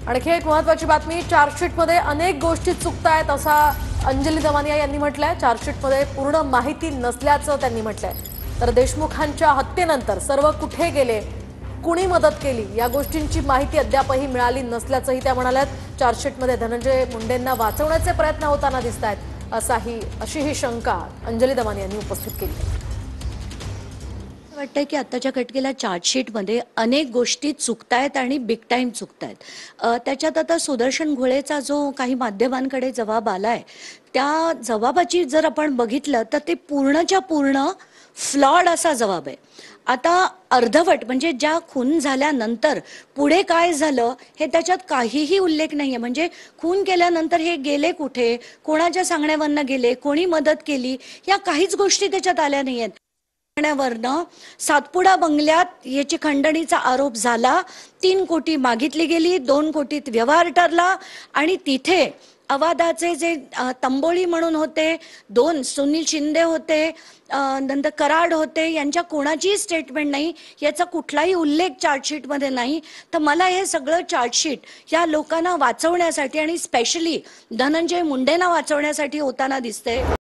आणखी एक महत्त्वाची बातमी, चार्जशीटमध्ये अनेक गोष्टी चुकतायत असा अंजली दमानिया यांनी म्हटलंय। चार्जशीटमध्ये पूर्ण माहिती नसल्याचं त्यांनी म्हटलंय। तर देशमुखांच्या हत्येनंतर सर्व कुठे गेले, कुणी मदत केली या गोष्टींची माहिती अद्यापही मिळाली नसल्याचंही त्या म्हणाल्यात। चार्जशीटमध्ये धनंजय मुंडेंना वाचवण्याचे प्रयत्न होताना दिसतायत अशी ही शंका अंजली दमानिया यांनी उपस्थित केली। वाटतंय की आत्ताच्या घटनेला चार्जशीटमध्ये अनेक गोष्टी चुकतायत आणि बिग टाइम चुकतायत। त्याच्यात आता सुदर्शन घोळेचा जो काही माध्यमांकडे जबाब आलाय, त्या जबाबाची जर आपण बघितलं तर ते पूर्णच्या पूर्ण फ्लॉड असा जबाब आहे। आता अर्धवट म्हणजे ज्या खून झाल्यानंतर पुढे काय झालं हे त्याच्यात काहीही उल्लेख नाहीये। म्हणजे खून केल्यानंतर हे गेले कुठे, कोणाच्या सांगण्यावरनं गेले, कोणी मदत केली, या काहीच गोष्टी त्याच्यात आल्या नाहीयेत। वरनं सातपुडा बंगल्यात याची खंडणीचा आरोप झाला, 3 कोटी मागितली गेली, 2 कोटीत व्यवहार ठरला आणि तिथे अवादाचे जे तंबोळी म्हणून होते, 2 सुनील शिंदे होते, नंतर कराड होते, यांच्या कोणाचीही स्टेटमेंट नाही, याचा कुठलाही उल्लेख चार्जशीटमध्ये नाही। तर मला हे सगळं चार्जशीट या लोकांना वाचवण्यासाठी आणि स्पेशली धनंजय मुंडेंना वाचवण्यासाठी होताना दिसतंय।